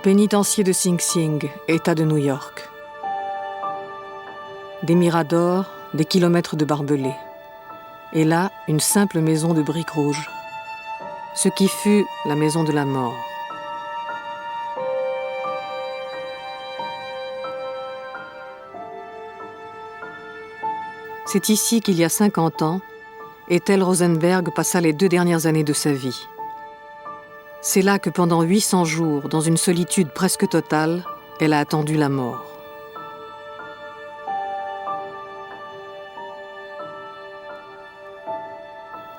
Pénitencier de Sing Sing, État de New York. Des miradors, des kilomètres de barbelés. Et là, une simple maison de briques rouges. Ce qui fut la maison de la mort. C'est ici qu'il y a 50 ans, Ethel Rosenberg passa les 2 dernières années de sa vie. C'est là que pendant 800 jours, dans une solitude presque totale, elle a attendu la mort.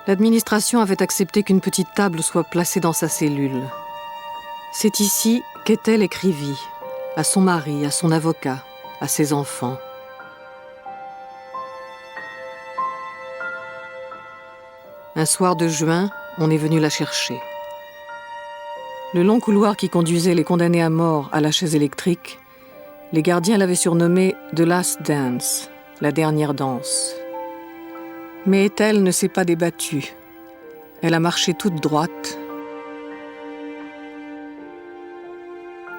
L'administration avait accepté qu'une petite table soit placée dans sa cellule. C'est ici qu'Ethel écrivit, à son mari, à son avocat, à ses enfants. Un soir de juin, on est venu la chercher. Le long couloir qui conduisait les condamnés à mort à la chaise électrique, les gardiens l'avaient surnommé « The Last Dance », la dernière danse. Mais Ethel ne s'est pas débattue. Elle a marché toute droite,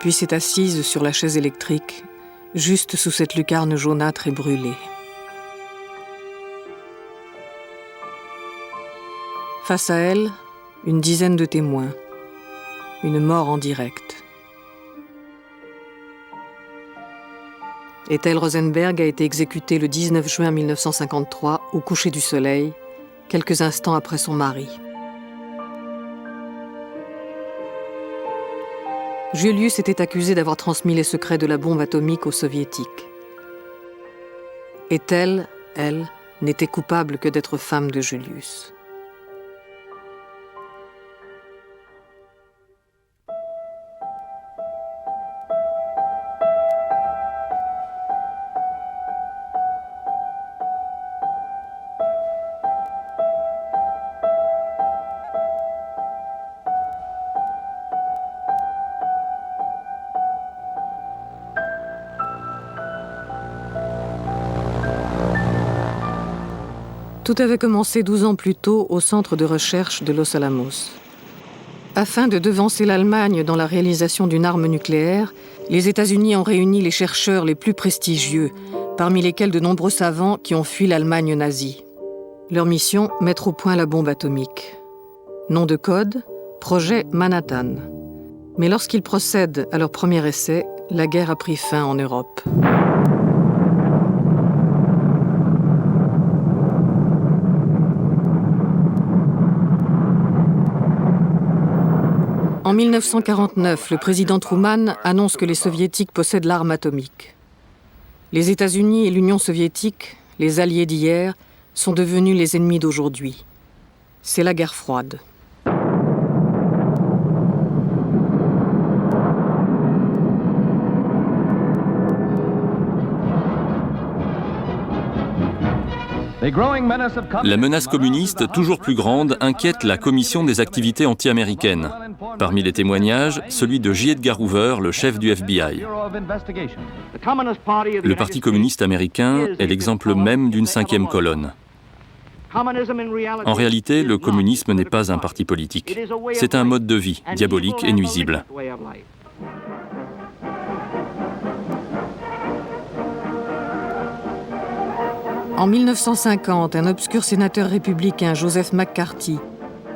puis s'est assise sur la chaise électrique, juste sous cette lucarne jaunâtre et brûlée. Face à elle, une dizaine de témoins. Une mort en direct. Ethel Rosenberg a été exécutée le 19 juin 1953 au coucher du soleil, quelques instants après son mari. Julius était accusé d'avoir transmis les secrets de la bombe atomique aux Soviétiques. Ethel, elle, n'était coupable que d'être femme de Julius. Tout avait commencé 12 ans plus tôt au centre de recherche de Los Alamos. Afin de devancer l'Allemagne dans la réalisation d'une arme nucléaire, les États-Unis ont réuni les chercheurs les plus prestigieux, parmi lesquels de nombreux savants qui ont fui l'Allemagne nazie. Leur mission, mettre au point la bombe atomique. Nom de code, projet Manhattan. Mais lorsqu'ils procèdent à leur premier essai, la guerre a pris fin en Europe. En 1949, le président Truman annonce que les Soviétiques possèdent l'arme atomique. Les États-Unis et l'Union soviétique, les alliés d'hier, sont devenus les ennemis d'aujourd'hui. C'est la guerre froide. La menace communiste, toujours plus grande, inquiète la Commission des activités anti-américaines. Parmi les témoignages, celui de J. Edgar Hoover, le chef du FBI. Le Parti communiste américain est l'exemple même d'une 5e colonne. En réalité, le communisme n'est pas un parti politique. C'est un mode de vie, diabolique et nuisible. En 1950, un obscur sénateur républicain, Joseph McCarthy,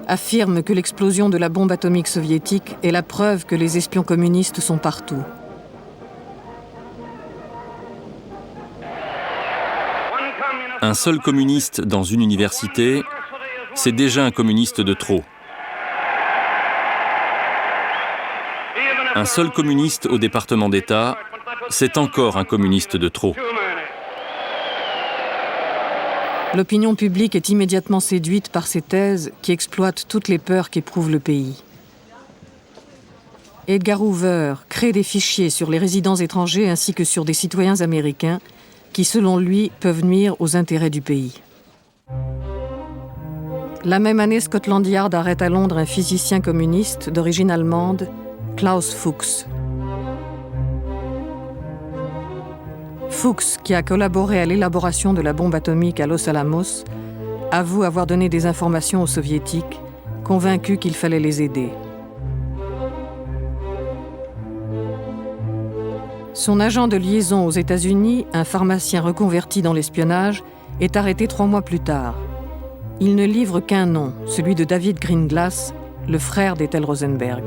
affirme que l'explosion de la bombe atomique soviétique est la preuve que les espions communistes sont partout. Un seul communiste dans une université, c'est déjà un communiste de trop. Un seul communiste au département d'État, c'est encore un communiste de trop. L'opinion publique est immédiatement séduite par ces thèses qui exploitent toutes les peurs qu'éprouve le pays. Edgar Hoover crée des fichiers sur les résidents étrangers ainsi que sur des citoyens américains qui, selon lui, peuvent nuire aux intérêts du pays. La même année, Scotland Yard arrête à Londres un physicien communiste d'origine allemande, Klaus Fuchs. Fuchs, qui a collaboré à l'élaboration de la bombe atomique à Los Alamos, avoue avoir donné des informations aux Soviétiques, convaincu qu'il fallait les aider. Son agent de liaison aux États-Unis, un pharmacien reconverti dans l'espionnage, est arrêté 3 mois plus tard. Il ne livre qu'un nom, celui de David Greenglass, le frère d'Ethel Rosenberg.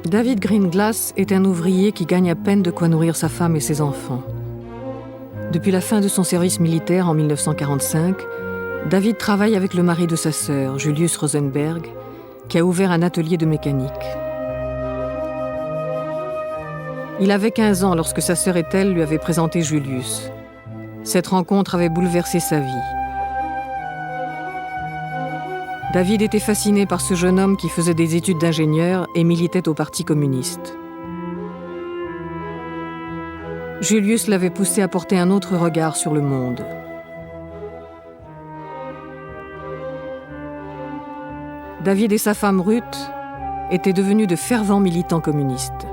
David Greenglass est un ouvrier qui gagne à peine de quoi nourrir sa femme et ses enfants. Depuis la fin de son service militaire en 1945, David travaille avec le mari de sa sœur, Julius Rosenberg, qui a ouvert un atelier de mécanique. Il avait 15 ans lorsque sa sœur Ethel lui avait présenté Julius. Cette rencontre avait bouleversé sa vie. David était fasciné par ce jeune homme qui faisait des études d'ingénieur et militait au Parti communiste. Julius l'avait poussé à porter un autre regard sur le monde. David et sa femme Ruth étaient devenus de fervents militants communistes.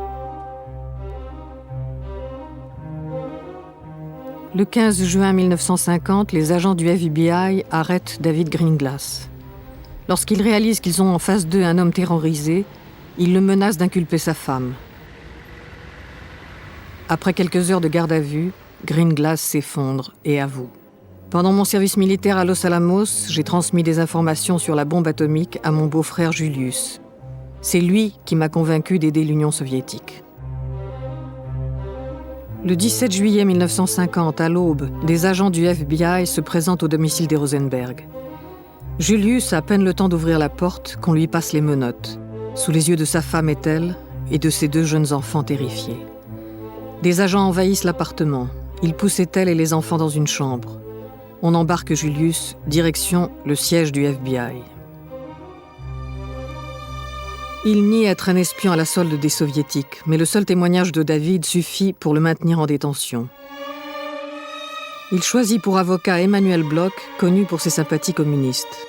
Le 15 juin 1950, les agents du FBI arrêtent David Greenglass. Lorsqu'ils réalisent qu'ils ont en face d'eux un homme terrorisé, ils le menacent d'inculper sa femme. Après quelques heures de garde à vue, Greenglass s'effondre et avoue. Pendant mon service militaire à Los Alamos, j'ai transmis des informations sur la bombe atomique à mon beau-frère Julius. C'est lui qui m'a convaincu d'aider l'Union soviétique. Le 17 juillet 1950, à l'aube, des agents du FBI se présentent au domicile des Rosenberg. Julius a à peine le temps d'ouvrir la porte qu'on lui passe les menottes, sous les yeux de sa femme Ethel et de ses 2 jeunes enfants terrifiés. Des agents envahissent l'appartement. Ils poussent Ethel et les enfants dans une chambre. On embarque Julius, direction le siège du FBI. Il nie être un espion à la solde des Soviétiques, mais le seul témoignage de David suffit pour le maintenir en détention. Il choisit pour avocat Emmanuel Bloch, connu pour ses sympathies communistes.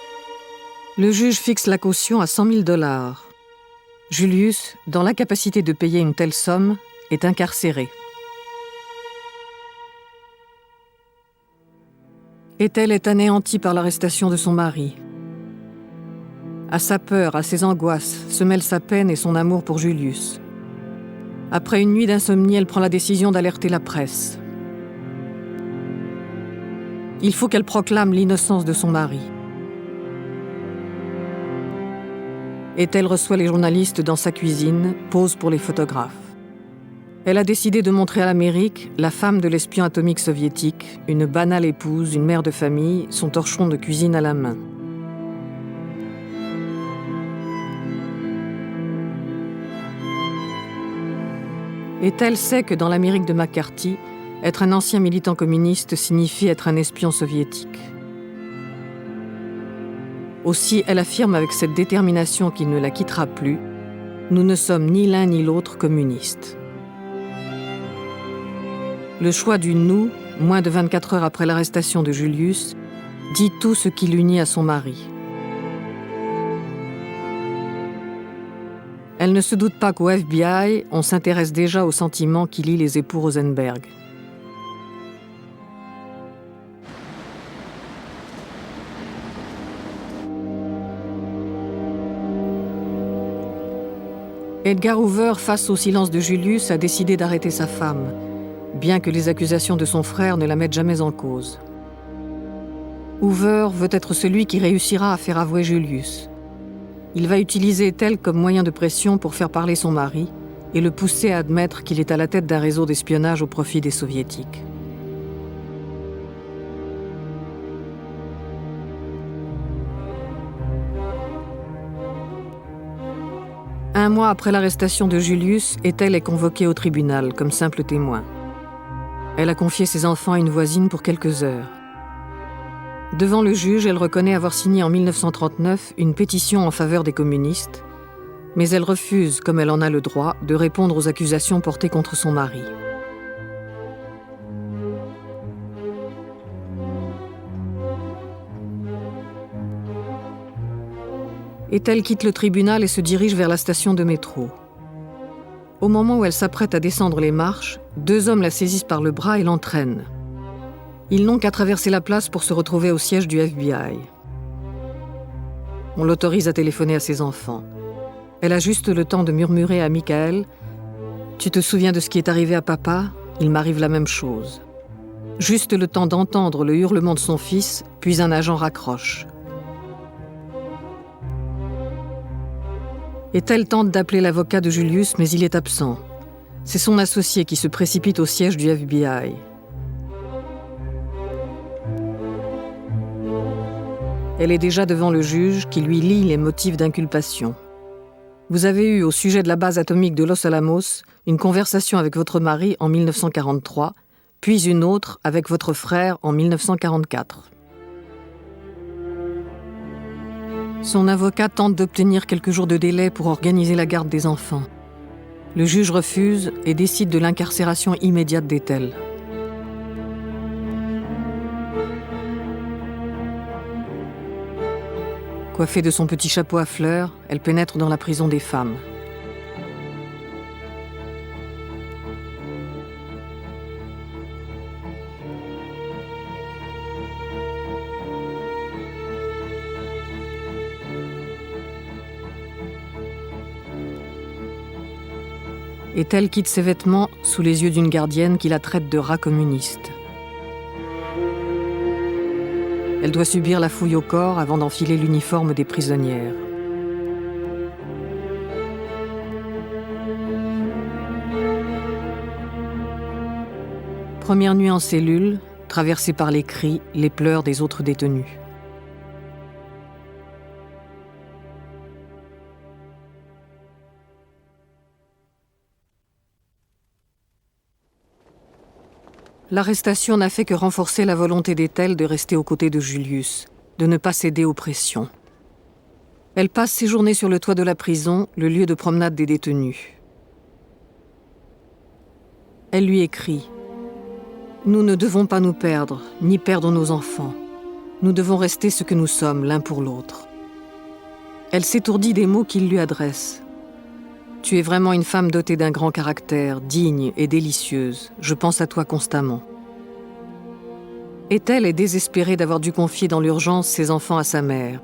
Le juge fixe la caution à $100 000. Julius, dans l'incapacité de payer une telle somme, est incarcéré. Ethel est anéantie par l'arrestation de son mari. À sa peur, à ses angoisses, se mêlent sa peine et son amour pour Julius. Après une nuit d'insomnie, elle prend la décision d'alerter la presse. Il faut qu'elle proclame l'innocence de son mari. Ethel reçoit les journalistes dans sa cuisine, pose pour les photographes. Elle a décidé de montrer à l'Amérique la femme de l'espion atomique soviétique, une banale épouse, une mère de famille, son torchon de cuisine à la main. Ethel sait que dans l'Amérique de McCarthy, être un ancien militant communiste signifie être un espion soviétique. Aussi, elle affirme avec cette détermination qui ne la quittera plus, « Nous ne sommes ni l'un ni l'autre communistes ». Le choix du « nous », moins de 24 heures après l'arrestation de Julius, dit tout ce qui l'unit à son mari. Elle ne se doute pas qu'au FBI, on s'intéresse déjà aux sentiments qui lient les époux Rosenberg. Edgar Hoover, face au silence de Julius, a décidé d'arrêter sa femme, bien que les accusations de son frère ne la mettent jamais en cause. Hoover veut être celui qui réussira à faire avouer Julius. Il va utiliser Ethel comme moyen de pression pour faire parler son mari et le pousser à admettre qu'il est à la tête d'un réseau d'espionnage au profit des Soviétiques. Un mois après l'arrestation de Julius, Ethel est convoquée au tribunal comme simple témoin. Elle a confié ses enfants à une voisine pour quelques heures. Devant le juge, elle reconnaît avoir signé en 1939 une pétition en faveur des communistes, mais elle refuse, comme elle en a le droit, de répondre aux accusations portées contre son mari. Ethel quitte le tribunal et se dirige vers la station de métro. Au moment où elle s'apprête à descendre les marches, 2 hommes la saisissent par le bras et l'entraînent. Ils n'ont qu'à traverser la place pour se retrouver au siège du FBI. On l'autorise à téléphoner à ses enfants. Elle a juste le temps de murmurer à Michael Tu te souviens de ce qui est arrivé à papa? Il m'arrive la même chose. Juste le temps d'entendre le hurlement de son fils, puis un agent raccroche. Ethel tente d'appeler l'avocat de Julius, mais il est absent. C'est son associé qui se précipite au siège du FBI. Elle est déjà devant le juge qui lui lit les motifs d'inculpation. Vous avez eu, au sujet de la base atomique de Los Alamos, une conversation avec votre mari en 1943, puis une autre avec votre frère en 1944. Son avocat tente d'obtenir quelques jours de délai pour organiser la garde des enfants. Le juge refuse et décide de l'incarcération immédiate d'Ethel. Coiffée de son petit chapeau à fleurs, elle pénètre dans la prison des femmes. Ethel quitte ses vêtements sous les yeux d'une gardienne qui la traite de rat communiste. Elle doit subir la fouille au corps avant d'enfiler l'uniforme des prisonnières. Première nuit en cellule, traversée par les cris, les pleurs des autres détenus. L'arrestation n'a fait que renforcer la volonté d'Ethel de rester aux côtés de Julius, de ne pas céder aux pressions. Elle passe ses journées sur le toit de la prison, le lieu de promenade des détenus. Elle lui écrit « Nous ne devons pas nous perdre, ni perdre nos enfants. Nous devons rester ce que nous sommes l'un pour l'autre. » Elle s'étourdit des mots qu'il lui adresse. Tu es vraiment une femme dotée d'un grand caractère, digne et délicieuse. Je pense à toi constamment. Ethel est désespérée d'avoir dû confier dans l'urgence ses enfants à sa mère.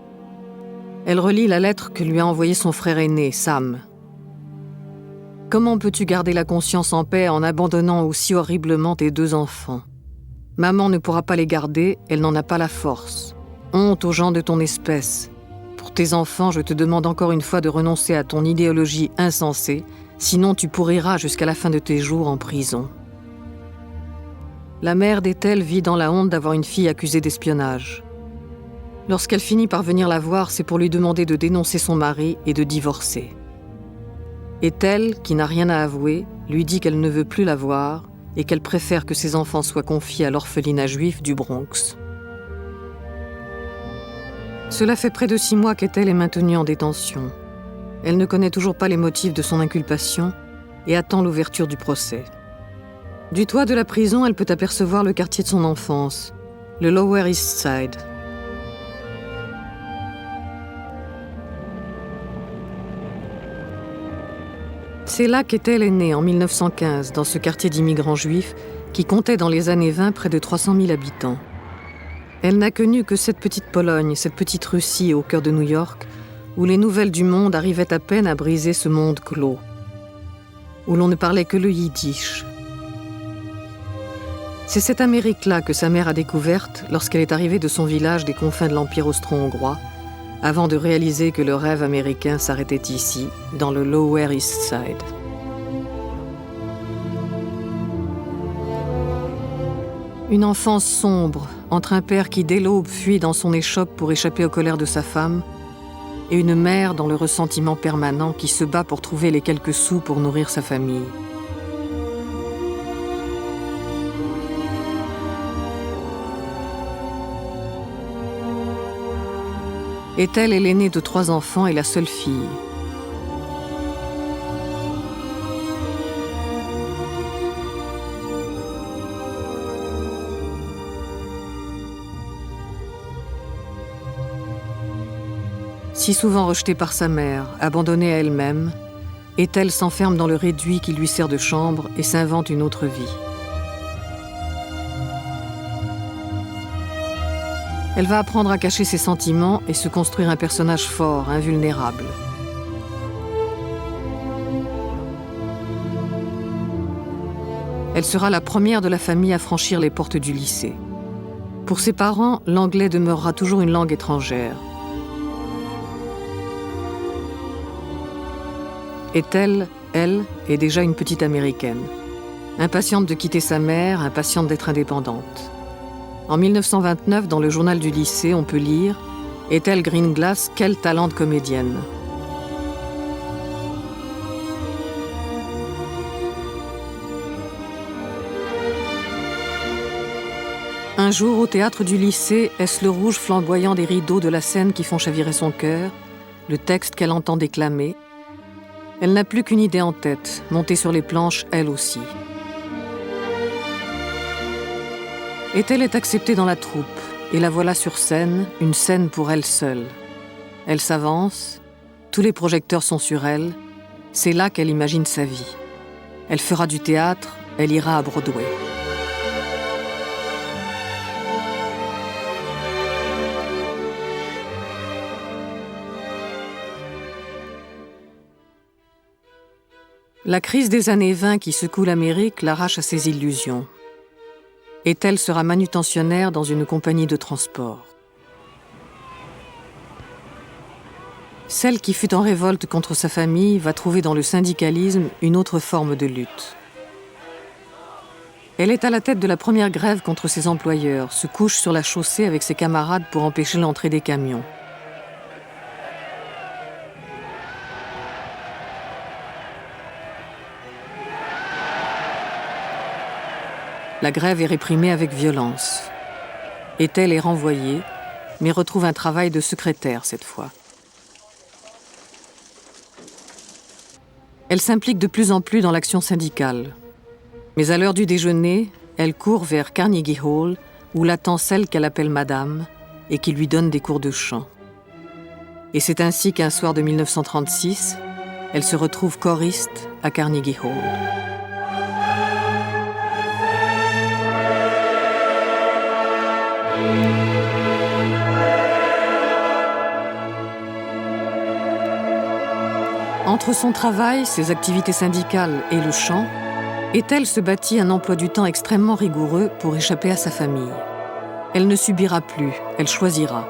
Elle relit la lettre que lui a envoyée son frère aîné, Sam. Comment peux-tu garder la conscience en paix en abandonnant aussi horriblement tes 2 enfants? Maman ne pourra pas les garder, elle n'en a pas la force. Honte aux gens de ton espèce. Pour tes enfants, je te demande encore une fois de renoncer à ton idéologie insensée, sinon tu pourriras jusqu'à la fin de tes jours en prison. La mère d'Ethel vit dans la honte d'avoir une fille accusée d'espionnage. Lorsqu'elle finit par venir la voir, c'est pour lui demander de dénoncer son mari et de divorcer. Ethel, qui n'a rien à avouer, lui dit qu'elle ne veut plus la voir et qu'elle préfère que ses enfants soient confiés à l'orphelinat juif du Bronx. Cela fait près de 6 mois qu'Ethel est maintenue en détention. Elle ne connaît toujours pas les motifs de son inculpation et attend l'ouverture du procès. Du toit de la prison, elle peut apercevoir le quartier de son enfance, le Lower East Side. C'est là qu'Ethel est née en 1915, dans ce quartier d'immigrants juifs qui comptait dans les années 20 près de 300 000 habitants. Elle n'a connu que cette petite Pologne, cette petite Russie au cœur de New York, où les nouvelles du monde arrivaient à peine à briser ce monde clos, où l'on ne parlait que le yiddish. C'est cette Amérique-là que sa mère a découverte lorsqu'elle est arrivée de son village des confins de l'Empire austro-hongrois, avant de réaliser que le rêve américain s'arrêtait ici, dans le Lower East Side. Une enfance sombre, entre un père qui dès l'aube fuit dans son échoppe pour échapper aux colères de sa femme, et une mère dans le ressentiment permanent qui se bat pour trouver les quelques sous pour nourrir sa famille. Ethel est l'aînée de 3 enfants et la seule fille. Si souvent rejetée par sa mère, abandonnée à elle-même, Ethel s'enferme dans le réduit qui lui sert de chambre et s'invente une autre vie. Elle va apprendre à cacher ses sentiments et se construire un personnage fort, invulnérable. Elle sera la première de la famille à franchir les portes du lycée. Pour ses parents, l'anglais demeurera toujours une langue étrangère. Ethel, elle, est déjà une petite Américaine. Impatiente de quitter sa mère, impatiente d'être indépendante. En 1929, dans le journal du lycée, on peut lire « Ethel Greenglass, quel talent de comédienne !» Un jour, au théâtre du lycée, est-ce le rouge flamboyant des rideaux de la scène qui font chavirer son cœur, le texte qu'elle entend déclamer. Elle n'a plus qu'une idée en tête, monter sur les planches, elle aussi. Ethel est acceptée dans la troupe, et la voilà sur scène, une scène pour elle seule. Elle s'avance, tous les projecteurs sont sur elle, c'est là qu'elle imagine sa vie. Elle fera du théâtre, elle ira à Broadway. La crise des années 20 qui secoue l'Amérique l'arrache à ses illusions. Ethel sera manutentionnaire dans une compagnie de transport. Celle qui fut en révolte contre sa famille va trouver dans le syndicalisme une autre forme de lutte. Elle est à la tête de la première grève contre ses employeurs, se couche sur la chaussée avec ses camarades pour empêcher l'entrée des camions. La grève est réprimée avec violence. Ethel est renvoyée, mais retrouve un travail de secrétaire cette fois. Elle s'implique de plus en plus dans l'action syndicale. Mais à l'heure du déjeuner, elle court vers Carnegie Hall, où l'attend celle qu'elle appelle Madame et qui lui donne des cours de chant. Et c'est ainsi qu'un soir de 1936, elle se retrouve choriste à Carnegie Hall. Entre son travail, ses activités syndicales et le chant, Ethel se bâtit un emploi du temps extrêmement rigoureux pour échapper à sa famille. Elle ne subira plus, elle choisira.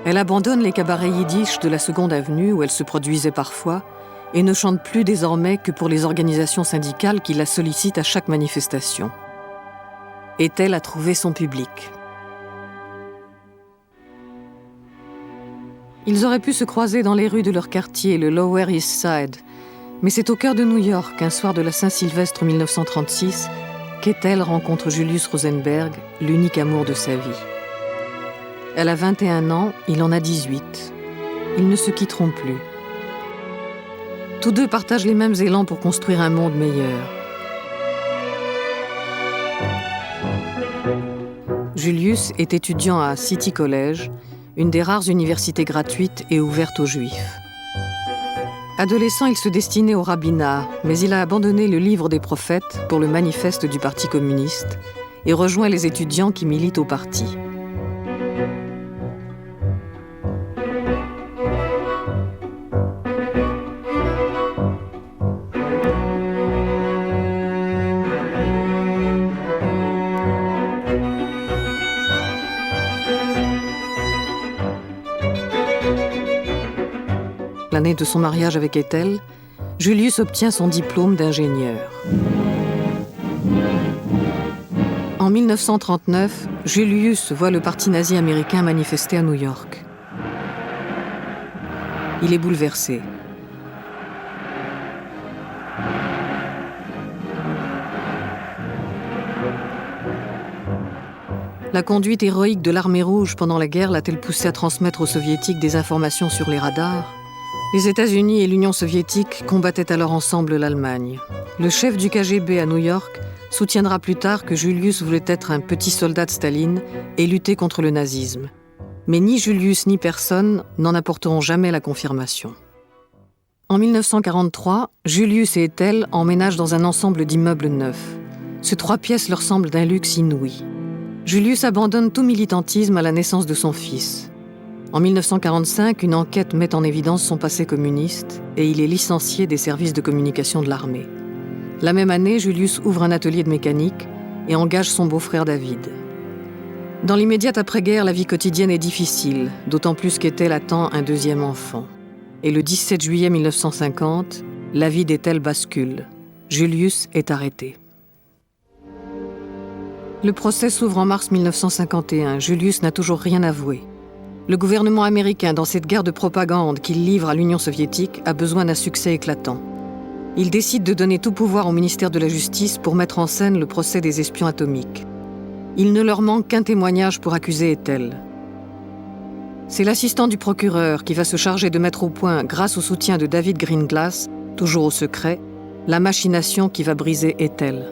Elle abandonne les cabarets yiddish de la Seconde Avenue où elle se produisait parfois et ne chante plus désormais que pour les organisations syndicales qui la sollicitent à chaque manifestation. Ethel a trouvé son public. Ils auraient pu se croiser dans les rues de leur quartier, le Lower East Side, mais c'est au cœur de New York, un soir de la Saint-Sylvestre 1936, qu'Ethel rencontre Julius Rosenberg, l'unique amour de sa vie. Elle a 21 ans, il en a 18. Ils ne se quitteront plus. Tous deux partagent les mêmes élans pour construire un monde meilleur. Julius est étudiant à City College, une des rares universités gratuites et ouvertes aux Juifs. Adolescent, il se destinait au rabbinat, mais il a abandonné le livre des prophètes pour le manifeste du Parti communiste et rejoint les étudiants qui militent au parti. L'année de son mariage avec Ethel, Julius obtient son diplôme d'ingénieur. En 1939, Julius voit le parti nazi américain manifester à New York. Il est bouleversé. La conduite héroïque de l'armée rouge pendant la guerre l'a-t-elle poussé à transmettre aux soviétiques des informations sur les radars ? Les États-Unis et l'Union soviétique combattaient alors ensemble l'Allemagne. Le chef du KGB à New York soutiendra plus tard que Julius voulait être un petit soldat de Staline et lutter contre le nazisme. Mais ni Julius ni personne n'en apporteront jamais la confirmation. En 1943, Julius et Ethel emménagent dans un ensemble d'immeubles neufs. Ce 3 pièces leur semble d'un luxe inouï. Julius abandonne tout militantisme à la naissance de son fils. En 1945, une enquête met en évidence son passé communiste et il est licencié des services de communication de l'armée. La même année, Julius ouvre un atelier de mécanique et engage son beau-frère David. Dans l'immédiate après-guerre, la vie quotidienne est difficile, d'autant plus qu'Ethel attend un deuxième enfant. Et le 17 juillet 1950, la vie d'Ethel bascule. Julius est arrêté. Le procès s'ouvre en mars 1951. Julius n'a toujours rien avoué. Le gouvernement américain, dans cette guerre de propagande qu'il livre à l'Union soviétique, a besoin d'un succès éclatant. Il décide de donner tout pouvoir au ministère de la Justice pour mettre en scène le procès des espions atomiques. Il ne leur manque qu'un témoignage pour accuser Ethel. C'est l'assistant du procureur qui va se charger de mettre au point, grâce au soutien de David Greenglass, toujours au secret, la machination qui va briser Ethel.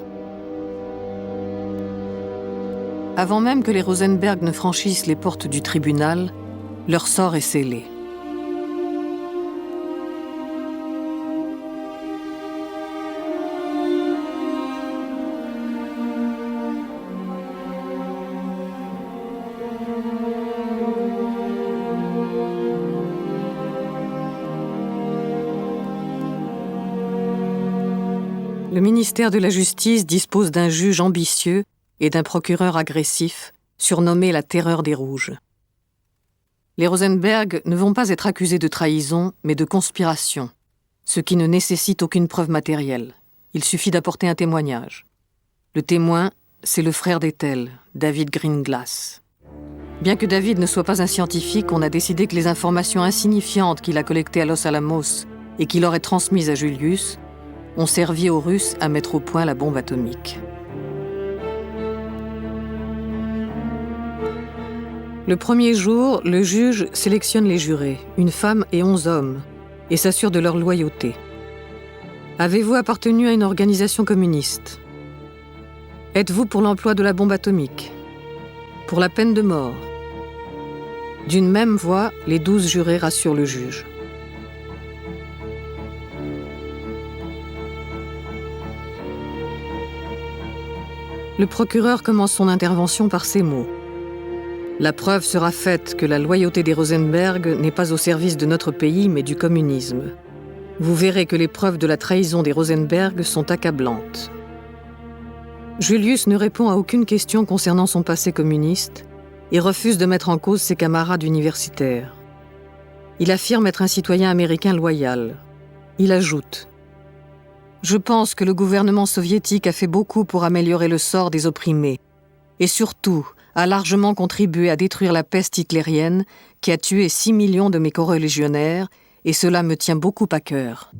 Avant même que les Rosenberg ne franchissent les portes du tribunal, leur sort est scellé. Le ministère de la Justice dispose d'un juge ambitieux et d'un procureur agressif, surnommé la Terreur des Rouges. Les Rosenberg ne vont pas être accusés de trahison, mais de conspiration, ce qui ne nécessite aucune preuve matérielle. Il suffit d'apporter un témoignage. Le témoin, c'est le frère d'Ethel, David Greenglass. Bien que David ne soit pas un scientifique, on a décidé que les informations insignifiantes qu'il a collectées à Los Alamos et qu'il aurait transmises à Julius ont servi aux Russes à mettre au point la bombe atomique. Le premier jour, le juge sélectionne les jurés, une femme et 11 hommes, et s'assure de leur loyauté. Avez-vous appartenu à une organisation communiste? Êtes-vous pour l'emploi de la bombe atomique? Pour la peine de mort? D'une même voix, les 12 jurés rassurent le juge. Le procureur commence son intervention par ces mots. La preuve sera faite que la loyauté des Rosenberg n'est pas au service de notre pays, mais du communisme. Vous verrez que les preuves de la trahison des Rosenberg sont accablantes. Julius ne répond à aucune question concernant son passé communiste et refuse de mettre en cause ses camarades universitaires. Il affirme être un citoyen américain loyal. Il ajoute « Je pense que le gouvernement soviétique a fait beaucoup pour améliorer le sort des opprimés et surtout a largement contribué à détruire la peste hitlérienne qui a tué 6 millions de mes coreligionnaires et cela me tient beaucoup à cœur. »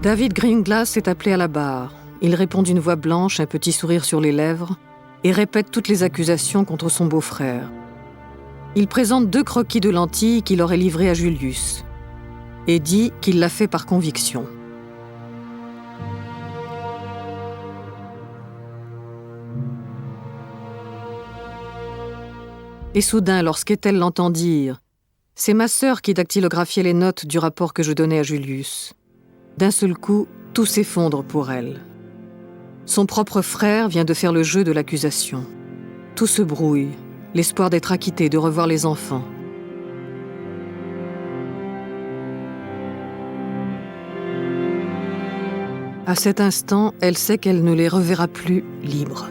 David Greenglass est appelé à la barre. Il répond d'une voix blanche, un petit sourire sur les lèvres, et répète toutes les accusations contre son beau-frère. Il présente 2 croquis de lentilles qu'il aurait livrés à Julius, et dit qu'il l'a fait par conviction. Et soudain, lorsqu'Ethel l'entend dire « C'est ma sœur qui dactylographiait les notes du rapport que je donnais à Julius », d'un seul coup, tout s'effondre pour elle. Son propre frère vient de faire le jeu de l'accusation. Tout se brouille, l'espoir d'être acquittée, de revoir les enfants. À cet instant, elle sait qu'elle ne les reverra plus libres.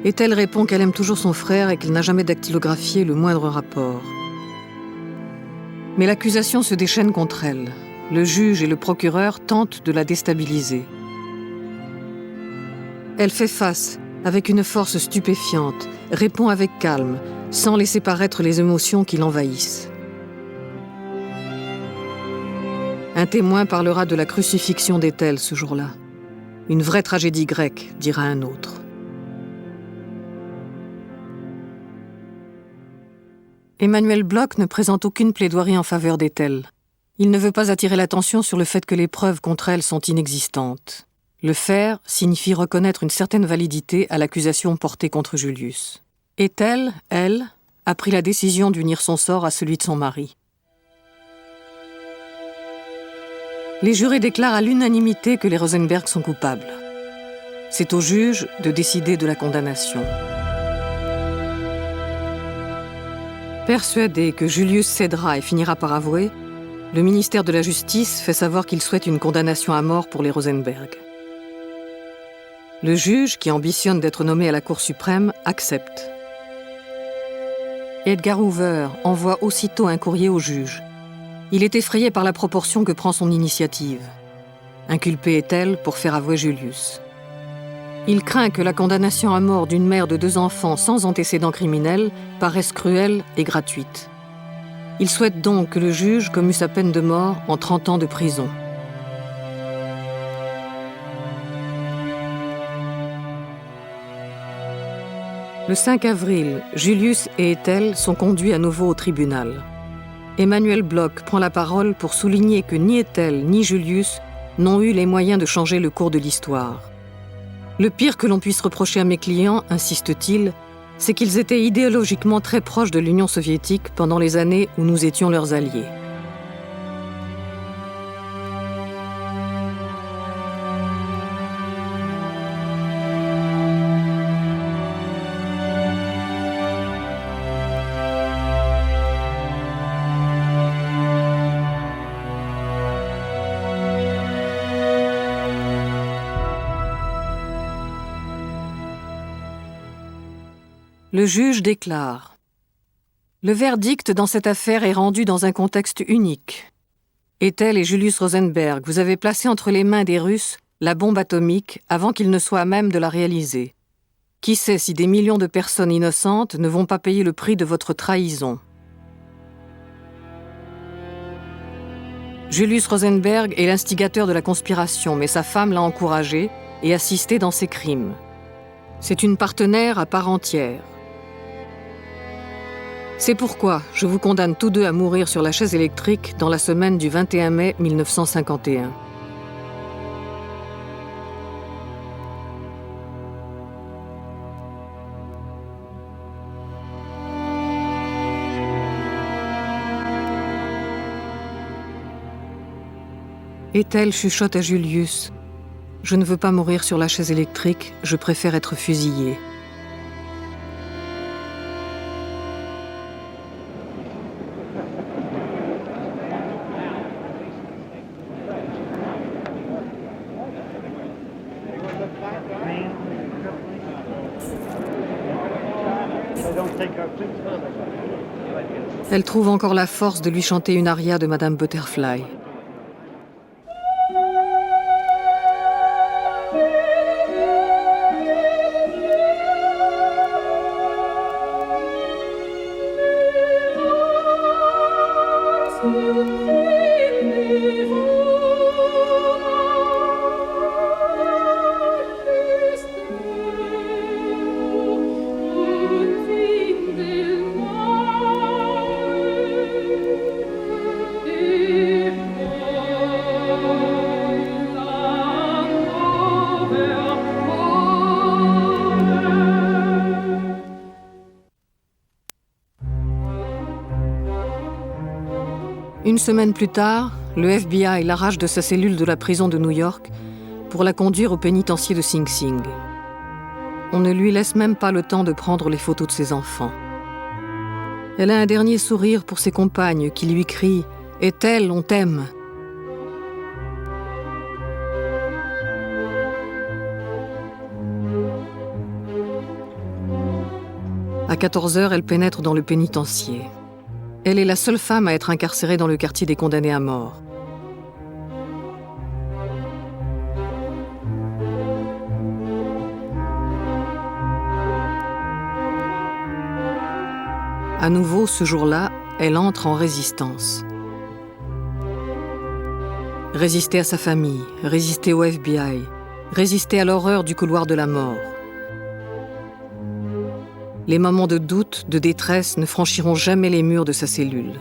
Ethel répond qu'elle aime toujours son frère et qu'elle n'a jamais dactylographié le moindre rapport. Mais l'accusation se déchaîne contre elle. Le juge et le procureur tentent de la déstabiliser. Elle fait face, avec une force stupéfiante, répond avec calme, sans laisser paraître les émotions qui l'envahissent. Un témoin parlera de la crucifixion d'Ethel ce jour-là. Une vraie tragédie grecque, dira un autre. Emmanuel Bloch ne présente aucune plaidoirie en faveur d'Ethel. Il ne veut pas attirer l'attention sur le fait que les preuves contre elle sont inexistantes. Le faire signifie reconnaître une certaine validité à l'accusation portée contre Julius. Ethel, elle, a pris la décision d'unir son sort à celui de son mari. Les jurés déclarent à l'unanimité que les Rosenberg sont coupables. C'est au juge de décider de la condamnation. Persuadé que Julius cédera et finira par avouer, le ministère de la Justice fait savoir qu'il souhaite une condamnation à mort pour les Rosenberg. Le juge, qui ambitionne d'être nommé à la Cour suprême, accepte. Edgar Hoover envoie aussitôt un courrier au juge. Il est effrayé par la proportion que prend son initiative. Inculpé est-elle pour faire avouer Julius. Il craint que la condamnation à mort d'une mère de 2 enfants sans antécédents criminels paraisse cruelle et gratuite. Il souhaite donc que le juge commue sa peine de mort en 30 ans de prison. Le 5 avril, Julius et Ethel sont conduits à nouveau au tribunal. Emmanuel Bloch prend la parole pour souligner que ni Ethel ni Julius n'ont eu les moyens de changer le cours de l'histoire. Le pire que l'on puisse reprocher à mes clients, insiste-t-il, c'est qu'ils étaient idéologiquement très proches de l'Union soviétique pendant les années où nous étions leurs alliés. Le juge déclare : le verdict dans cette affaire est rendu dans un contexte unique. Ethel et Julius Rosenberg, vous avez placé entre les mains des Russes la bombe atomique avant qu'ils ne soient à même de la réaliser. Qui sait si des millions de personnes innocentes ne vont pas payer le prix de votre trahison. Julius Rosenberg est l'instigateur de la conspiration, mais sa femme l'a encouragé et assisté dans ses crimes. C'est une partenaire à part entière. C'est pourquoi je vous condamne tous deux à mourir sur la chaise électrique dans la semaine du 21 mai 1951. Ethel chuchote à Julius : « Je ne veux pas mourir sur la chaise électrique, je préfère être fusillée. » Elle trouve encore la force de lui chanter une aria de Madame Butterfly. Une semaine plus tard, le FBI l'arrache de sa cellule de la prison de New York pour la conduire au pénitencier de Sing Sing. On ne lui laisse même pas le temps de prendre les photos de ses enfants. Elle a un dernier sourire pour ses compagnes qui lui crient « Ethel, on t'aime !» À 14h, elle pénètre dans le pénitencier. Elle est la seule femme à être incarcérée dans le quartier des condamnés à mort. À nouveau, ce jour-là, elle entre en résistance. Résister à sa famille, résister au FBI, résister à l'horreur du couloir de la mort. Les moments de doute, de détresse ne franchiront jamais les murs de sa cellule.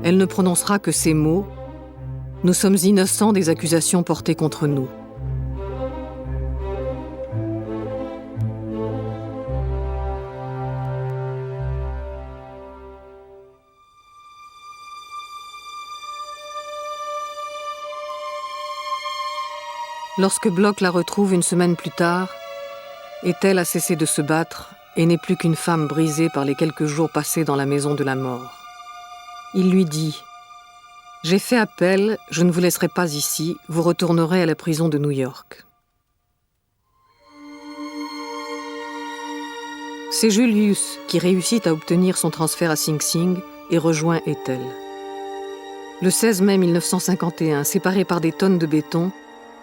Elle ne prononcera que ces mots : « Nous sommes innocents des accusations portées contre nous. » Lorsque Bloch la retrouve une semaine plus tard, Ethel a cessé de se battre et n'est plus qu'une femme brisée par les quelques jours passés dans la maison de la mort. Il lui dit « J'ai fait appel, je ne vous laisserai pas ici, vous retournerez à la prison de New York. » C'est Julius qui réussit à obtenir son transfert à Sing Sing et rejoint Ethel. Le 16 mai 1951, séparés par des tonnes de béton,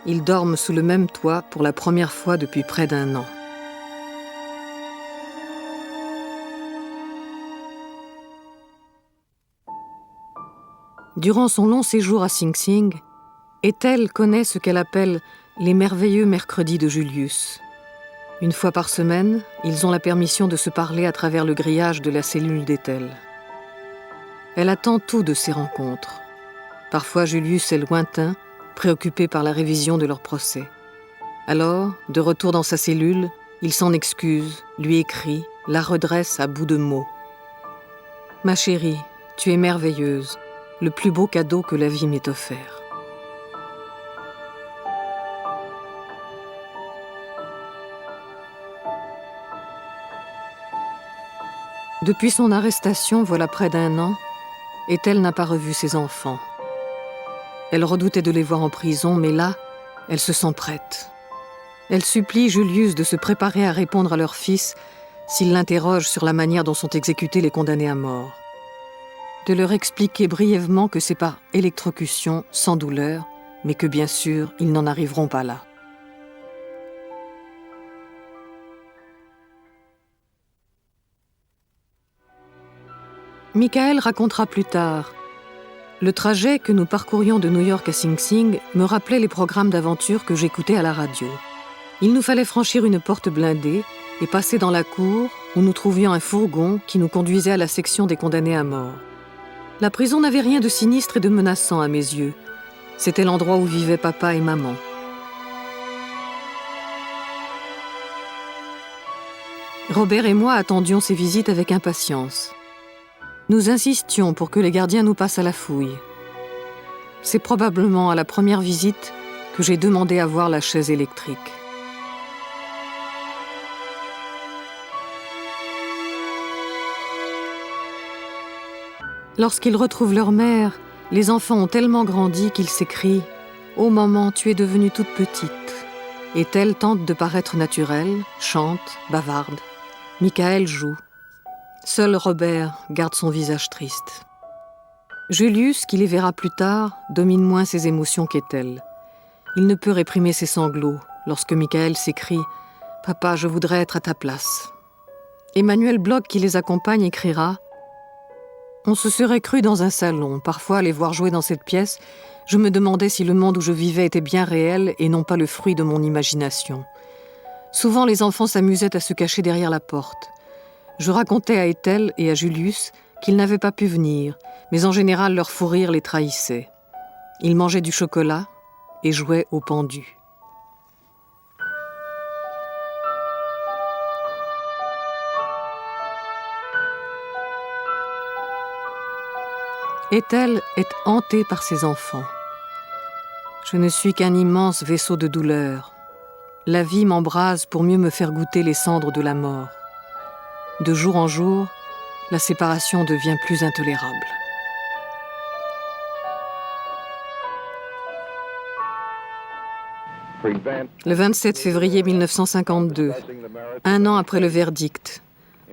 ils dorment sous le même toit pour la première fois depuis près d'1 an. Durant son long séjour à Sing Sing, Ethel connaît ce qu'elle appelle les merveilleux mercredis de Julius. Une fois par semaine, ils ont la permission de se parler à travers le grillage de la cellule d'Ethel. Elle attend tout de ces rencontres. Parfois, Julius est lointain, préoccupé par la révision de leur procès. Alors, de retour dans sa cellule, il s'en excuse, lui écrit, la redresse à bout de mots. « Ma chérie, tu es merveilleuse, le plus beau cadeau que la vie m'ait offert. » Depuis son arrestation, voilà près d'1 an, Ethel n'a pas revu ses enfants. Elle redoutait de les voir en prison, mais là, elle se sent prête. Elle supplie Julius de se préparer à répondre à leur fils s'il l'interroge sur la manière dont sont exécutés les condamnés à mort. De leur expliquer brièvement que c'est par électrocution, sans douleur, mais que bien sûr, ils n'en arriveront pas là. Michael racontera plus tard « Le trajet que nous parcourions de New York à Sing Sing me rappelait les programmes d'aventure que j'écoutais à la radio. Il nous fallait franchir une porte blindée et passer dans la cour où nous trouvions un fourgon qui nous conduisait à la section des condamnés à mort. La prison n'avait rien de sinistre et de menaçant à mes yeux. C'était l'endroit où vivaient papa et maman. Robert et moi attendions ces visites avec impatience. Nous insistions pour que les gardiens nous passent à la fouille. C'est probablement à la première visite que j'ai demandé à voir la chaise électrique. Lorsqu'ils retrouvent leur mère, les enfants ont tellement grandi qu'ils s'écrient « Oh maman, tu es devenue toute petite ». Ethel tente de paraître naturelle, chante, bavarde. Michael joue. Seul Robert garde son visage triste. Julius, qui les verra plus tard, domine moins ses émotions qu'Ethel. Il ne peut réprimer ses sanglots lorsque Michael s'écrie « Papa, je voudrais être à ta place ». Emmanuel Bloch, qui les accompagne, écrira « On se serait cru dans un salon. Parfois, à les voir jouer dans cette pièce, je me demandais si le monde où je vivais était bien réel et non pas le fruit de mon imagination. Souvent, les enfants s'amusaient à se cacher derrière la porte. Je racontais à Ethel et à Julius qu'ils n'avaient pas pu venir, mais en général leur fou rire les trahissait. Ils mangeaient du chocolat et jouaient au pendu. » Ethel est hantée par ses enfants. « Je ne suis qu'un immense vaisseau de douleur. La vie m'embrase pour mieux me faire goûter les cendres de la mort. De jour en jour, la séparation devient plus intolérable. » Le 27 février 1952, 1 an après le verdict,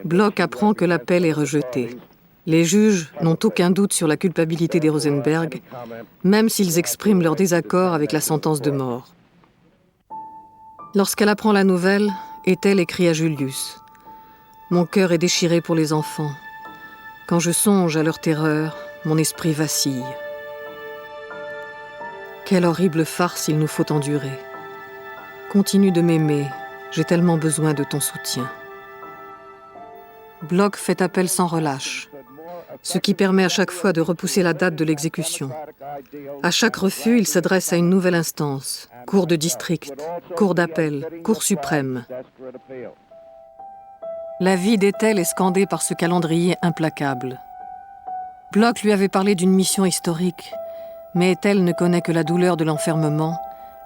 Bloch apprend que l'appel est rejeté. Les juges n'ont aucun doute sur la culpabilité des Rosenberg, même s'ils expriment leur désaccord avec la sentence de mort. Lorsqu'elle apprend la nouvelle, Ethel écrit à Julius. Mon cœur est déchiré pour les enfants. Quand je songe à leur terreur, mon esprit vacille. Quelle horrible farce il nous faut endurer. Continue de m'aimer, j'ai tellement besoin de ton soutien. Bloch fait appel sans relâche, ce qui permet à chaque fois de repousser la date de l'exécution. À chaque refus, il s'adresse à une nouvelle instance, cour de district, cour d'appel, cour suprême. La vie d'Ethel est scandée par ce calendrier implacable. Bloch lui avait parlé d'une mission historique, mais Ethel ne connaît que la douleur de l'enfermement,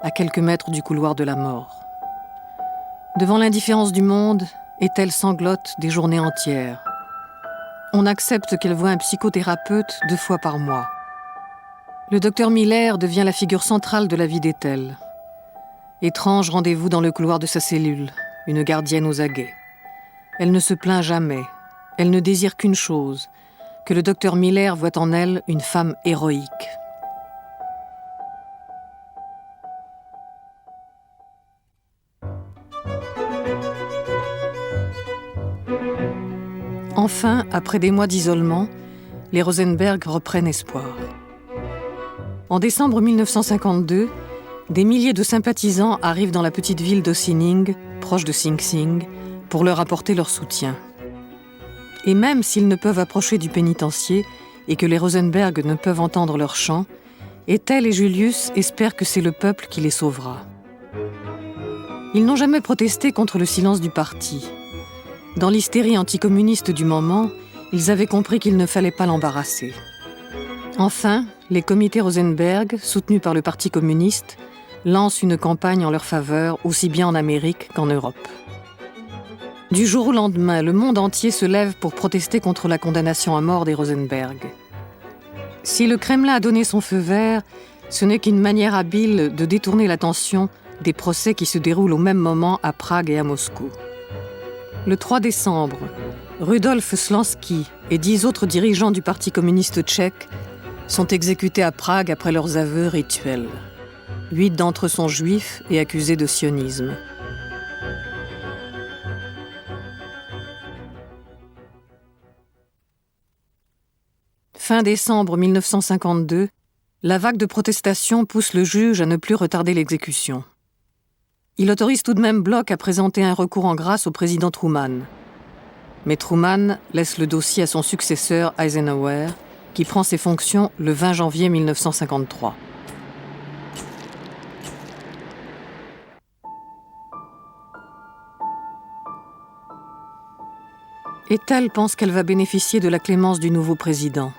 à quelques mètres du couloir de la mort. Devant l'indifférence du monde, Ethel sanglote des journées entières. On accepte qu'elle voie un psychothérapeute 2 fois par mois. Le docteur Miller devient la figure centrale de la vie d'Ethel. Étrange rendez-vous dans le couloir de sa cellule, une gardienne aux aguets. Elle ne se plaint jamais. Elle ne désire qu'une chose, que le docteur Miller voit en elle une femme héroïque. Enfin, après des mois d'isolement, les Rosenberg reprennent espoir. En décembre 1952, des milliers de sympathisants arrivent dans la petite ville d'Ossining, proche de Sing Sing, pour leur apporter leur soutien. Et même s'ils ne peuvent approcher du pénitencier et que les Rosenberg ne peuvent entendre leur chant, Ethel et Julius espèrent que c'est le peuple qui les sauvera. Ils n'ont jamais protesté contre le silence du parti. Dans l'hystérie anticommuniste du moment, ils avaient compris qu'il ne fallait pas l'embarrasser. Enfin, les comités Rosenberg, soutenus par le Parti communiste, lancent une campagne en leur faveur, aussi bien en Amérique qu'en Europe. Du jour au lendemain, le monde entier se lève pour protester contre la condamnation à mort des Rosenberg. Si le Kremlin a donné son feu vert, ce n'est qu'une manière habile de détourner l'attention des procès qui se déroulent au même moment à Prague et à Moscou. Le 3 décembre, Rudolf Slansky et 10 autres dirigeants du Parti communiste tchèque sont exécutés à Prague après leurs aveux rituels. 8 d'entre eux sont juifs et accusés de sionisme. Fin décembre 1952, la vague de protestation pousse le juge à ne plus retarder l'exécution. Il autorise tout de même Bloch à présenter un recours en grâce au président Truman. Mais Truman laisse le dossier à son successeur Eisenhower, qui prend ses fonctions le 20 janvier 1953. Ethel pense qu'elle va bénéficier de la clémence du nouveau président.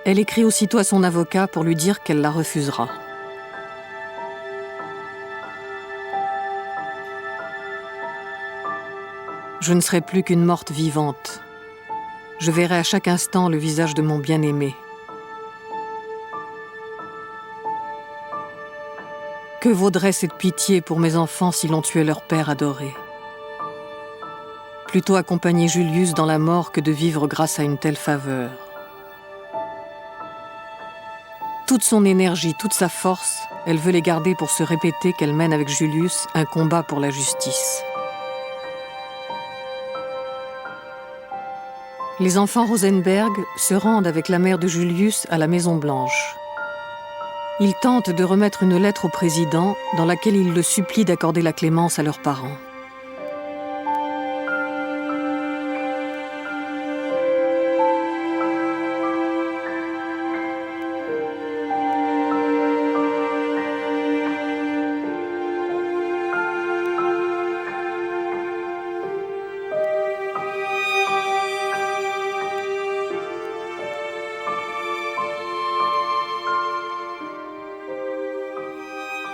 Elle écrit aussitôt à son avocat pour lui dire qu'elle la refusera. Je ne serai plus qu'une morte vivante. Je verrai à chaque instant le visage de mon bien-aimé. Que vaudrait cette pitié pour mes enfants si l'on tuait leur père adoré? Plutôt accompagner Julius dans la mort que de vivre grâce à une telle faveur. Toute son énergie, toute sa force, elle veut les garder pour se répéter qu'elle mène avec Julius un combat pour la justice. Les enfants Rosenberg se rendent avec la mère de Julius à la Maison-Blanche. Ils tentent de remettre une lettre au président dans laquelle ils le supplient d'accorder la clémence à leurs parents.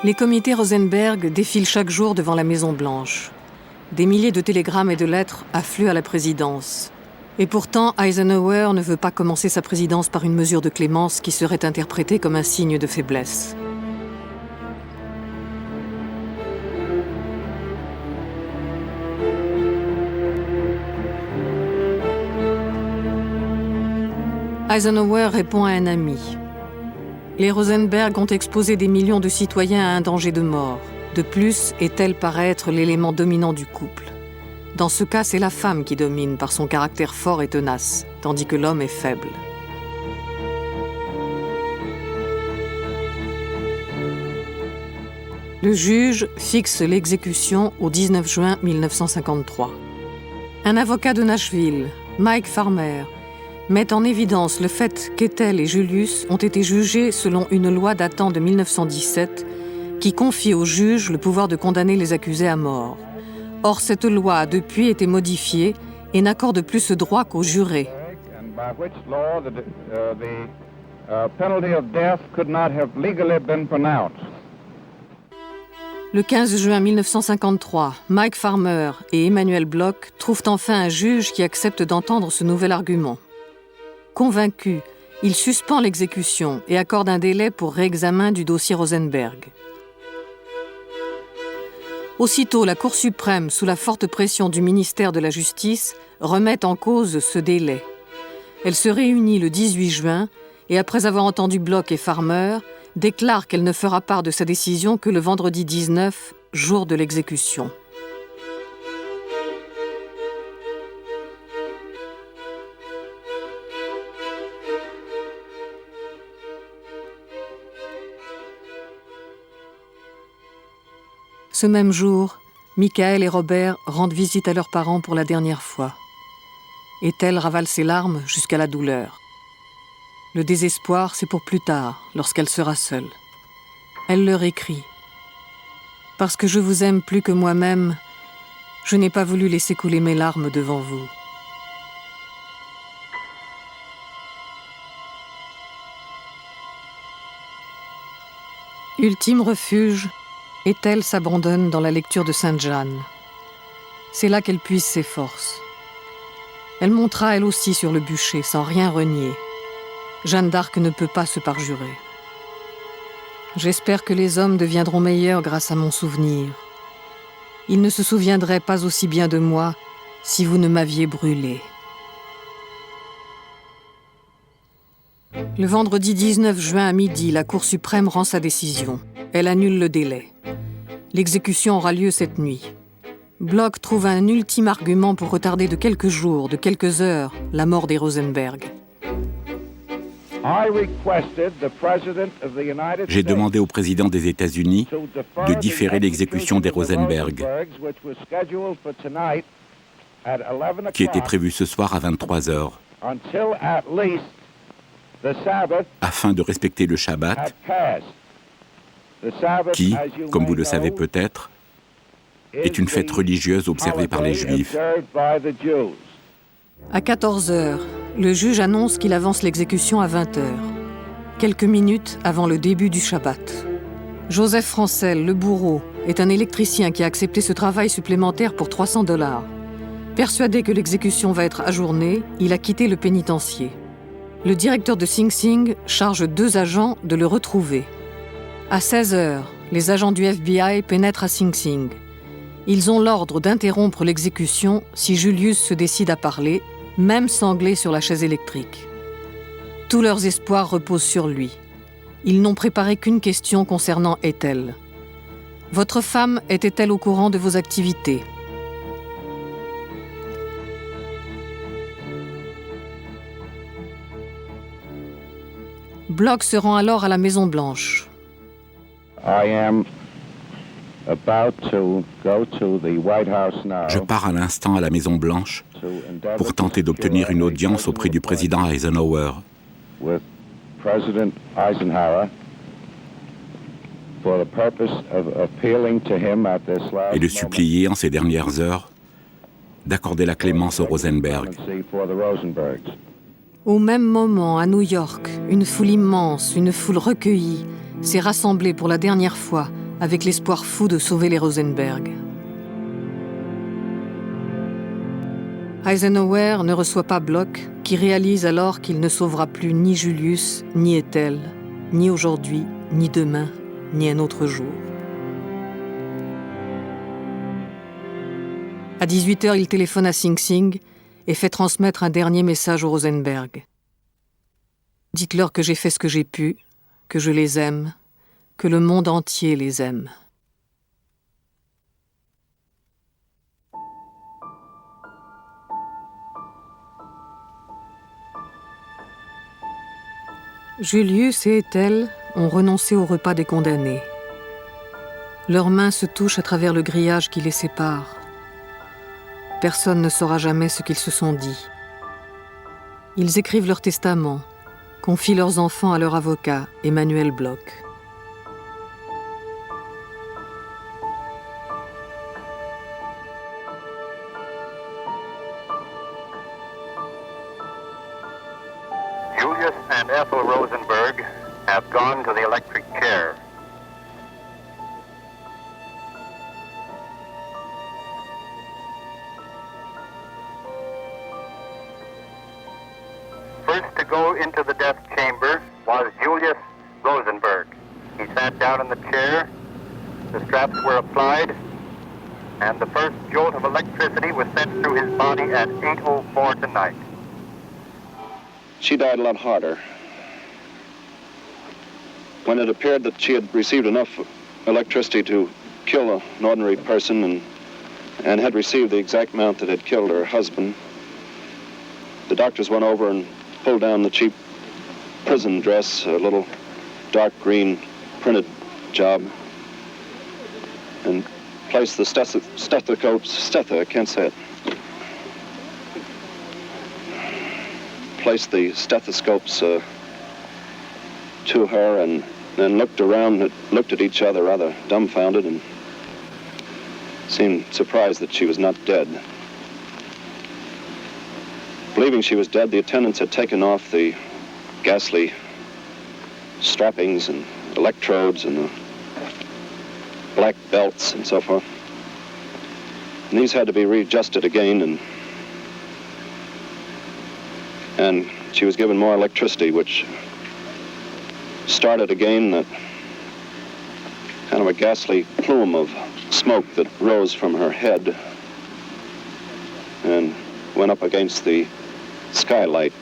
Les comités Rosenberg défilent chaque jour devant la Maison-Blanche. Des milliers de télégrammes et de lettres affluent à la présidence. Et pourtant, Eisenhower ne veut pas commencer sa présidence par une mesure de clémence qui serait interprétée comme un signe de faiblesse. Eisenhower répond à un ami. Les Rosenberg ont exposé des millions de citoyens à un danger de mort. De plus, Ethel paraît être l'élément dominant du couple. Dans ce cas, c'est la femme qui domine par son caractère fort et tenace, tandis que l'homme est faible. Le juge fixe l'exécution au 19 juin 1953. Un avocat de Nashville, Mike Farmer, met en évidence le fait qu'Ethel et Julius ont été jugés selon une loi datant de 1917 qui confie au juge le pouvoir de condamner les accusés à mort. Or, cette loi a depuis été modifiée et n'accorde plus ce droit qu'aux jurés. Le 15 juin 1953, Mike Farmer et Emanuel Bloch trouvent enfin un juge qui accepte d'entendre ce nouvel argument. Convaincu, il suspend l'exécution et accorde un délai pour réexamen du dossier Rosenberg. Aussitôt, la Cour suprême, sous la forte pression du ministère de la Justice, remet en cause ce délai. Elle se réunit le 18 juin et, après avoir entendu Bloch et Farmer, déclare qu'elle ne fera part de sa décision que le vendredi 19, jour de l'exécution. Ce même jour, Michael et Robert rendent visite à leurs parents pour la dernière fois. Ethel ravale ses larmes jusqu'à la douleur. Le désespoir, c'est pour plus tard, lorsqu'elle sera seule. Elle leur écrit « Parce que je vous aime plus que moi-même, je n'ai pas voulu laisser couler mes larmes devant vous. » Ultime refuge, Ethel s'abandonne dans la lecture de Sainte-Jeanne. C'est là qu'elle puise ses forces. Elle montera elle aussi sur le bûcher, sans rien renier. Jeanne d'Arc ne peut pas se parjurer. J'espère que les hommes deviendront meilleurs grâce à mon souvenir. Ils ne se souviendraient pas aussi bien de moi si vous ne m'aviez brûlé. Le vendredi 19 juin à midi, la Cour suprême rend sa décision. Elle annule le délai. L'exécution aura lieu cette nuit. Bloch trouve un ultime argument pour retarder de quelques jours, de quelques heures, la mort des Rosenberg. J'ai demandé au président des États-Unis de différer l'exécution des Rosenberg, qui était prévue ce soir à 23 heures, afin de respecter le Shabbat, qui, comme vous le savez peut-être, est une fête religieuse observée par les Juifs. À 14 heures, le juge annonce qu'il avance l'exécution à 20 heures, quelques minutes avant le début du Shabbat. Joseph Francel, le bourreau, est un électricien qui a accepté ce travail supplémentaire pour $300. Persuadé que l'exécution va être ajournée, il a quitté le pénitencier. Le directeur de Sing Sing charge 2 agents de le retrouver. À 16 heures, les agents du FBI pénètrent à Sing Sing. Ils ont l'ordre d'interrompre l'exécution si Julius se décide à parler, même sanglé sur la chaise électrique. Tous leurs espoirs reposent sur lui. Ils n'ont préparé qu'une question concernant Ethel. Votre femme était-elle au courant de vos activités ? Bloch se rend alors à la Maison-Blanche. Je pars à l'instant à la Maison-Blanche pour tenter d'obtenir une audience auprès du président Eisenhower. Et le supplier en ces dernières heures d'accorder la clémence aux Rosenberg. Au même moment, à New York, une foule immense, une foule recueillie, s'est rassemblée pour la dernière fois avec l'espoir fou de sauver les Rosenberg. Eisenhower ne reçoit pas Bloch, qui réalise alors qu'il ne sauvera plus ni Julius, ni Ethel, ni aujourd'hui, ni demain, ni un autre jour. À 18h, il téléphone à Sing Sing et fait transmettre un dernier message aux Rosenberg. Dites-leur que j'ai fait ce que j'ai pu, que je les aime, que le monde entier les aime. Julius et Ethel ont renoncé au repas des condamnés. Leurs mains se touchent à travers le grillage qui les sépare. Personne ne saura jamais ce qu'ils se sont dit. Ils écrivent leur testament, confient leurs enfants à leur avocat, Emanuel Bloch. Julius and Ethel Rosenberg have gone to the electric chair. go into the death chamber was Julius Rosenberg. He sat down in the chair, the straps were applied, and the first jolt of electricity was sent through his body at 8:04 tonight. She died a lot harder. When it appeared that she had received enough electricity to kill an ordinary person and had received the exact amount that had killed her husband, the doctors went over and pulled down the cheap prison dress, a little dark green printed job, and placed the placed the stethoscopes to her, and then looked around, looked at each other rather dumbfounded, and seemed surprised that she was not dead. Believing she was dead, the attendants had taken off the ghastly strappings and electrodes and the black belts and so forth. And these had to be readjusted again, and she was given more electricity, which started again that kind of a ghastly plume of smoke that rose from her head and went up against the skylight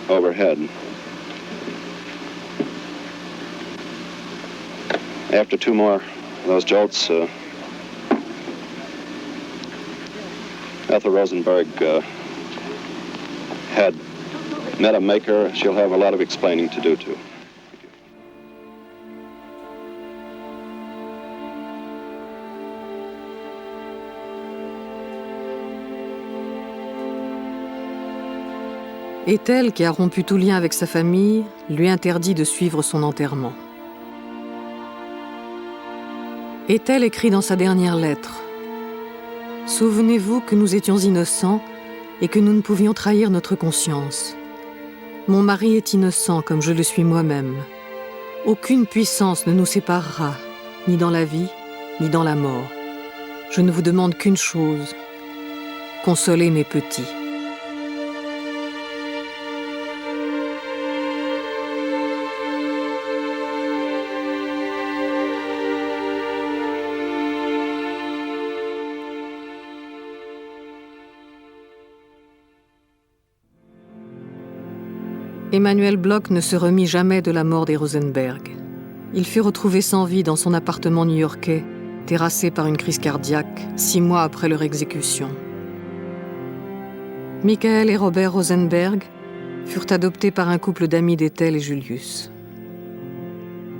overhead. After two more of those jolts, Ethel Rosenberg had met a maker she'll have a lot of explaining to do to. Ethel, qui a rompu tout lien avec sa famille, lui interdit de suivre son enterrement. Ethel écrit dans sa dernière lettre « Souvenez-vous que nous étions innocents et que nous ne pouvions trahir notre conscience. Mon mari est innocent comme je le suis moi-même. Aucune puissance ne nous séparera, ni dans la vie, ni dans la mort. Je ne vous demande qu'une chose, consoler mes petits. » Emmanuel Bloch ne se remit jamais de la mort des Rosenberg. Il fut retrouvé sans vie dans son appartement new-yorkais, terrassé par une crise cardiaque, 6 mois après leur exécution. Michael et Robert Rosenberg furent adoptés par un couple d'amis d'Ethel et Julius.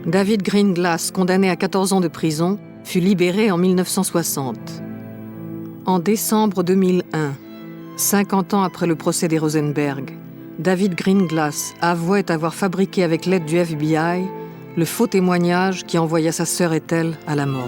David Greenglass, condamné à 14 ans de prison, fut libéré en 1960. En décembre 2001, 50 ans après le procès des Rosenberg, David Greenglass avouait avoir fabriqué avec l'aide du FBI le faux témoignage qui envoya sa sœur Ethel à la mort.